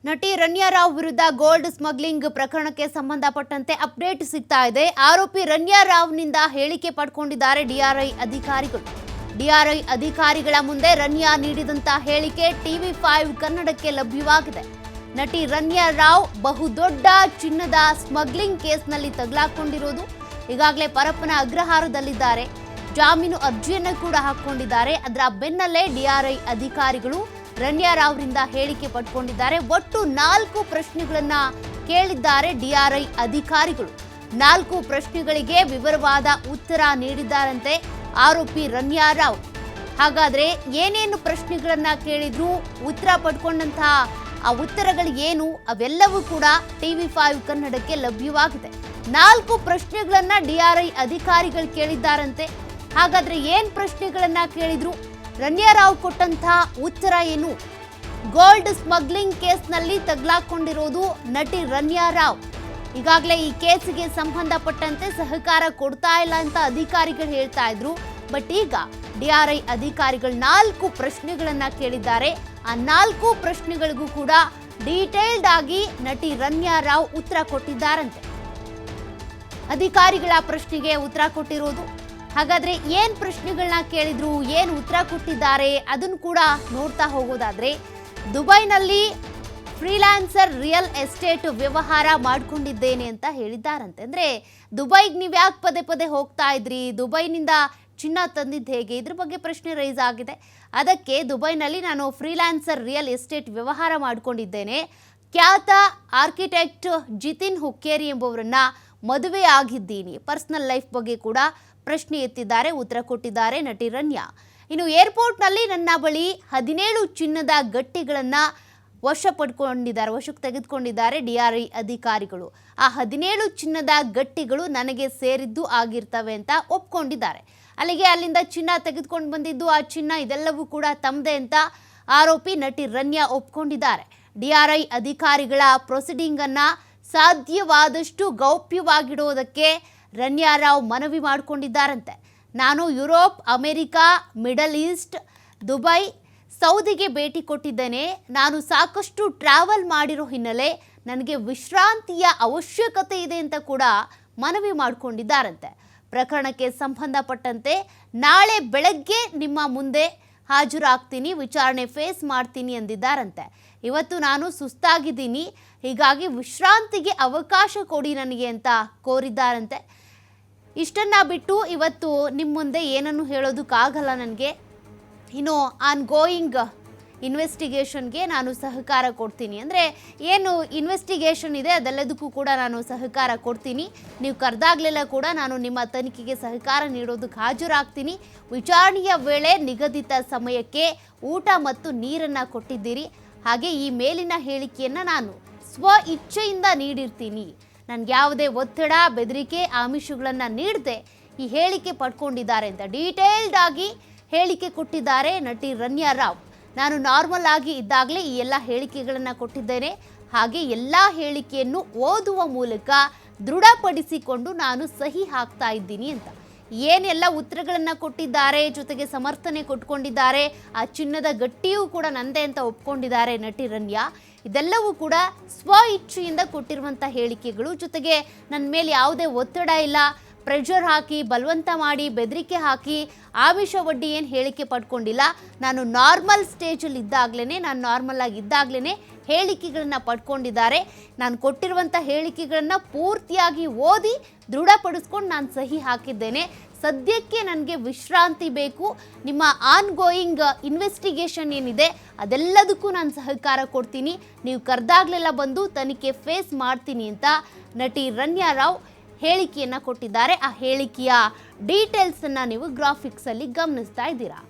ನಟಿ ರನ್ಯಾ ರಾವ್ ವಿರುದ್ಧ gold smuggling ಪ್ರಕರಣಕ್ಕೆ ಸಂಬಂಧಪಟ್ಟಂತೆ ಅಪ್ಡೇಟ್ ಸಿಗ್ತಾ ಇದೆ. ಆರೋಪಿ ರನ್ಯಾ ರಾವ್ನಿಂದ ಹೇಳಿಕೆ ಪಡ್ಕೊಂಡಿದ್ದಾರೆ ಡಿಆರ್ಐ ಅಧಿಕಾರಿಗಳು. ಡಿಆರ್ಐ ಅಧಿಕಾರಿಗಳ ಮುಂದೆ ರನ್ಯಾ ನೀಡಿದಂತ ಹೇಳಿಕೆ TV5 ಕನ್ನಡಕ್ಕೆ ಲಭ್ಯವಾಗಿದೆ. ನಟಿ ರನ್ಯಾ ರಾವ್ ಬಹುದೊಡ್ಡ ಚಿನ್ನದ ಸ್ಮಗ್ಲಿಂಗ್ ಕೇಸ್ನಲ್ಲಿ ತಗಲಾಕೊಂಡಿರೋದು. ಈಗಾಗಲೇ ಪರಪ್ಪನ ಅಗ್ರಹಾರದಲ್ಲಿದ್ದಾರೆ. ಜಾಮೀನು ಅರ್ಜಿಯನ್ನು ಕೂಡ ಹಾಕೊಂಡಿದ್ದಾರೆ. ಅದರ ಬೆನ್ನಲ್ಲೇ ಡಿಆರ್ಐ ಅಧಿಕಾರಿಗಳು ರನ್ಯಾ ರಾವ್ರಿಂದ ಹೇಳಿಕೆ ಪಡ್ಕೊಂಡಿದ್ದಾರೆ. ಒಟ್ಟು 4 ಪ್ರಶ್ನೆಗಳನ್ನ ಕೇಳಿದ್ದಾರೆ ಡಿಆರ್ಐ ಅಧಿಕಾರಿಗಳು. 4 ಪ್ರಶ್ನೆಗಳಿಗೆ ವಿವರವಾದ ಉತ್ತರ ನೀಡಿದ್ದಾರಂತೆ ಆರೋಪಿ ರನ್ಯಾ ರಾವ್. ಹಾಗಾದ್ರೆ ಏನೇನು ಪ್ರಶ್ನೆಗಳನ್ನ ಕೇಳಿದ್ರು, ಉತ್ತರ ಪಡ್ಕೊಂಡಂತಹ ಆ ಉತ್ತರಗಳು ಏನು, ಅವೆಲ್ಲವೂ ಕೂಡ TV5 ಕನ್ನಡಕ್ಕೆ ಲಭ್ಯವಾಗಿದೆ. 4 ಪ್ರಶ್ನೆಗಳನ್ನ ಡಿಆರ್ಐ ಅಧಿಕಾರಿಗಳು ಕೇಳಿದ್ದಾರಂತೆ. ಹಾಗಾದ್ರೆ ಏನ್ ಪ್ರಶ್ನೆಗಳನ್ನ ಕೇಳಿದ್ರು, ರನ್ಯಾ ರಾವ್ ಕೊಟ್ಟಂತಹ ಉತ್ತರ ಏನು? ಗೋಲ್ಡ್ ಸ್ಮಗ್ಲಿಂಗ್ ಕೇಸ್ನಲ್ಲಿ ತಗಲಾಕೊಂಡಿರೋದು ನಟಿ ರನ್ಯಾ ರಾವ್. ಈಗಾಗಲೇ ಈ ಕೇಸಿಗೆ ಸಂಬಂಧಪಟ್ಟಂತೆ ಸಹಕಾರ ಕೊಡ್ತಾ ಇಲ್ಲ ಅಂತ ಅಧಿಕಾರಿಗಳು ಹೇಳ್ತಾ ಇದ್ರು. ಬಟ್ ಈಗ ಡಿಆರ್ಐ ಅಧಿಕಾರಿಗಳು 4 ಪ್ರಶ್ನೆಗಳನ್ನ ಕೇಳಿದ್ದಾರೆ. ಆ 4 ಪ್ರಶ್ನೆಗಳಿಗೂ ಕೂಡ ಡೀಟೇಲ್ಡ್ ಆಗಿ ನಟಿ ರನ್ಯಾ ರಾವ್ ಉತ್ತರ ಕೊಟ್ಟಿದ್ದಾರಂತೆ. ಅಧಿಕಾರಿಗಳ ಪ್ರಶ್ನೆಗೆ ಉತ್ತರ ಕೊಟ್ಟಿರೋದು. ಹಾಗಾದ್ರೆ ಏನ್ ಪ್ರಶ್ನೆಗಳನ್ನ ಕೇಳಿದ್ರು, ಏನ್ ಉತ್ತರ ಕೊಟ್ಟಿದ್ದಾರೆ ಅದನ್ನು ಕೂಡ ನೋಡ್ತಾ ಹೋಗೋದಾದ್ರೆ, ದುಬೈನಲ್ಲಿ ಫ್ರೀಲಾನ್ಸರ್ ರಿಯಲ್ ಎಸ್ಟೇಟ್ ವ್ಯವಹಾರ ಮಾಡ್ಕೊಂಡಿದ್ದೇನೆ ಅಂತ ಹೇಳಿದ್ದಾರಂತೆ. ಅಂದ್ರೆ ದುಬೈಗೆ ನೀವು ಯಾಕೆ ಪದೇ ಪದೇ ಹೋಗ್ತಾ ಇದ್ರಿ, ದುಬೈನಿಂದ ಚಿನ್ನ ತಂದಿದ್ದು ಹೇಗೆ, ಇದ್ರ ಬಗ್ಗೆ ಪ್ರಶ್ನೆ ರೈಸ್ ಆಗಿದೆ. ಅದಕ್ಕೆ ದುಬೈನಲ್ಲಿ ನಾನು ಫ್ರೀಲಾನ್ಸರ್ ರಿಯಲ್ ಎಸ್ಟೇಟ್ ವ್ಯವಹಾರ ಮಾಡ್ಕೊಂಡಿದ್ದೇನೆ. ಖ್ಯಾತ ಆರ್ಕಿಟೆಕ್ಟ್ ಜಿತಿನ್ ಹುಕ್ಕೇರಿ ಎಂಬುವರನ್ನ ಮದುವೆ ಆಗಿದ್ದೀನಿ. ಪರ್ಸನಲ್ ಲೈಫ್ ಬಗ್ಗೆ ಕೂಡ ಪ್ರಶ್ನೆ ಎತ್ತಿದ್ದಾರೆ, ಉತ್ತರ ಕೊಟ್ಟಿದ್ದಾರೆ ನಟಿ ರನ್ಯಾ. ಇನ್ನು ಏರ್ಪೋರ್ಟ್ನಲ್ಲಿ ನನ್ನ ಬಳಿ 17 ಚಿನ್ನದ ಗಟ್ಟಿಗಳನ್ನು ವಶಕ್ಕೆ ತೆಗೆದುಕೊಂಡಿದ್ದಾರೆ ಡಿಆರ್ಐ ಅಧಿಕಾರಿಗಳು. ಆ 17 ಚಿನ್ನದ ಗಟ್ಟಿಗಳು ನನಗೆ ಸೇರಿದ್ದು ಆಗಿರ್ತವೆ ಅಂತ ಒಪ್ಕೊಂಡಿದ್ದಾರೆ. ಅಲ್ಲಿಂದ ಚಿನ್ನ ತೆಗೆದುಕೊಂಡು ಬಂದಿದ್ದು, ಆ ಚಿನ್ನ ಇದೆಲ್ಲವೂ ಕೂಡ ತಮ್ಮದೇ ಅಂತ ಆರೋಪಿ ನಟಿ ರನ್ಯಾ ಒಪ್ಕೊಂಡಿದ್ದಾರೆ. ಡಿಆರ್ಐ ಅಧಿಕಾರಿಗಳ ಪ್ರೊಸೀಡಿಂಗ್ ಅನ್ನ ಸಾಧ್ಯವಾದಷ್ಟು ಗೌಪ್ಯವಾಗಿಡೋದಕ್ಕೆ ರನ್ಯಾ ರಾವ್ ಮನವಿ ಮಾಡಿಕೊಂಡಿದ್ದಾರಂತೆ. ನಾನು Europe, America, Middle East, Dubai, ಸೌದಿಗೆ ಭೇಟಿ ಕೊಟ್ಟಿದ್ದೇನೆ. ನಾನು ಸಾಕಷ್ಟು ಟ್ರಾವೆಲ್ ಮಾಡಿರೋ ಹಿನ್ನೆಲೆ ನನಗೆ ವಿಶ್ರಾಂತಿಯ ಅವಶ್ಯಕತೆ ಇದೆ ಅಂತ ಕೂಡ ಮನವಿ ಮಾಡಿಕೊಂಡಿದ್ದಾರಂತೆ. ಪ್ರಕರಣಕ್ಕೆ ಸಂಬಂಧಪಟ್ಟಂತೆ ನಾಳೆ ಬೆಳಗ್ಗೆ ನಿಮ್ಮ ಮುಂದೆ ಹಾಜರಾಗ್ತೀನಿ, ವಿಚಾರಣೆ ಫೇಸ್ ಮಾಡ್ತೀನಿ ಎಂದಿದ್ದಾರಂತೆ. ಇವತ್ತು ನಾನು ಸುಸ್ತಾಗಿದ್ದೀನಿ, ಹೀಗಾಗಿ ವಿಶ್ರಾಂತಿಗೆ ಅವಕಾಶ ಕೊಡಿ ನನಗೆ ಅಂತ ಕೋರಿದ್ದಾರಂತೆ. ಇಷ್ಟನ್ನ ಬಿಟ್ಟು ಇವತ್ತು ನಿಮ್ಮ ಮುಂದೆ ಏನನ್ನು ಹೇಳೋದಕ್ಕಾಗಲ್ಲ ನನಗೆ. ಇನ್ನು ಆನ್ ಗೋಯಿಂಗ್ ಇನ್ವೆಸ್ಟಿಗೇಷನ್ಗೆ ನಾನು ಸಹಕಾರ ಕೊಡ್ತೀನಿ. ಅಂದರೆ ಏನು ಇನ್ವೆಸ್ಟಿಗೇಷನ್ ಇದೆ ಅದೆಲ್ಲದಕ್ಕೂ ಕೂಡ ನಾನು ಸಹಕಾರ ಕೊಡ್ತೀನಿ. ನೀವು ಕರೆದಾಗಲೆಲ್ಲ ಕೂಡ ನಾನು ನಿಮ್ಮ ತನಿಖೆಗೆ ಸಹಕಾರ ನೀಡೋದಕ್ಕೆ ಹಾಜರಾಗ್ತೀನಿ. ವಿಚಾರಣೆಯ ವೇಳೆ ನಿಗದಿತ ಸಮಯಕ್ಕೆ ಊಟ ಮತ್ತು ನೀರನ್ನು ಕೊಟ್ಟಿದ್ದೀರಿ. ಹಾಗೆ ಈ ಮೇಲಿನ ಹೇಳಿಕೆಯನ್ನು ನಾನು ಸ್ವ ಇಚ್ಛೆಯಿಂದ ನೀಡಿರ್ತೀನಿ. ನನಗೆ ಯಾವುದೇ ಒತ್ತಡ, ಬೆದರಿಕೆ, ಆಮಿಷಗಳನ್ನು ನೀಡದೆ ಈ ಹೇಳಿಕೆ ಪಡ್ಕೊಂಡಿದ್ದಾರೆ ಅಂತ ಡೀಟೇಲ್ಡ್ ಆಗಿ ಹೇಳಿಕೆ ಕೊಟ್ಟಿದ್ದಾರೆ ನಟಿ ರನ್ಯಾ ರಾವ್. ನಾನು ನಾರ್ಮಲ್ ಆಗಿ ಇದ್ದಾಗಲೇ ಈ ಎಲ್ಲ ಹೇಳಿಕೆಗಳನ್ನು ಕೊಟ್ಟಿದ್ದೇನೆ. ಹಾಗೆ ಎಲ್ಲ ಹೇಳಿಕೆಯನ್ನು ಓದುವ ಮೂಲಕ ದೃಢಪಡಿಸಿಕೊಂಡು ನಾನು ಸಹಿ ಹಾಕ್ತಾ ಇದ್ದೀನಿ ಅಂತ ಏನೆಲ್ಲ ಉತ್ತರಗಳನ್ನು ಕೊಟ್ಟಿದ್ದಾರೆ, ಜೊತೆಗೆ ಸಮರ್ಥನೆ ಕೊಟ್ಕೊಂಡಿದ್ದಾರೆ. ಆ ಚಿನ್ನದ ಗಟ್ಟಿಯೂ ಕೂಡ ನಂದೇ ಅಂತ ಒಪ್ಕೊಂಡಿದ್ದಾರೆ ನಟಿ ರನ್ಯಾ. ಇದೆಲ್ಲವೂ ಕೂಡ ಸ್ವ ಇಚ್ಛೆಯಿಂದ ಕೊಟ್ಟಿರುವಂಥ ಹೇಳಿಕೆಗಳು. ಜೊತೆಗೆ ನನ್ನ ಮೇಲೆ ಯಾವುದೇ ಒತ್ತಡ ಇಲ್ಲ, ಪ್ರೆಷರ್ ಹಾಕಿ, ಬಲವಂತ ಮಾಡಿ, ಬೆದರಿಕೆ ಹಾಕಿ, ಆಮಿಷ ಒಡ್ಡಿ ಏನು ಹೇಳಿಕೆ ಪಡ್ಕೊಂಡಿಲ್ಲ. ನಾನು ನಾರ್ಮಲ್ ಸ್ಟೇಜಲ್ಲಿ ಇದ್ದಾಗಲೇ, ನಾನು ನಾರ್ಮಲ್ ಆಗಿ ಇದ್ದಾಗಲೇ ಹೇಳಿಕೆಗಳನ್ನು ಪಡ್ಕೊಂಡಿದ್ದಾರೆ. ನಾನು ಕೊಟ್ಟಿರುವಂಥ ಹೇಳಿಕೆಗಳನ್ನು ಪೂರ್ತಿಯಾಗಿ ಓದಿ ದೃಢಪಡಿಸ್ಕೊಂಡು ನಾನು ಸಹಿ ಹಾಕಿದ್ದೇನೆ. ಸದ್ಯಕ್ಕೆ ನನಗೆ ವಿಶ್ರಾಂತಿ ಬೇಕು. ನಿಮ್ಮ ಆನ್ ಗೋಯಿಂಗ್ ಇನ್ವೆಸ್ಟಿಗೇಷನ್ ಏನಿದೆ ಅದೆಲ್ಲದಕ್ಕೂ ನಾನು ಸಹಕಾರ ಕೊಡ್ತೀನಿ. ನೀವು ಕರೆದಾಗಲೆಲ್ಲ ಬಂದು ತನಿಖೆ ಫೇಸ್ ಮಾಡ್ತೀನಿ ಅಂತ ನಟಿ ರನ್ಯಾ ರಾವ್ ಹೇಳಿಕೆಯನ್ನು ಕೊಟ್ಟಿದ್ದಾರೆ. ಆ ಹೇಳಿಕೆಯ ಡೀಟೇಲ್ಸನ್ನು ನೀವು ಗ್ರಾಫಿಕ್ಸಲ್ಲಿ ಗಮನಿಸ್ತಾ ಇದ್ದೀರಾ.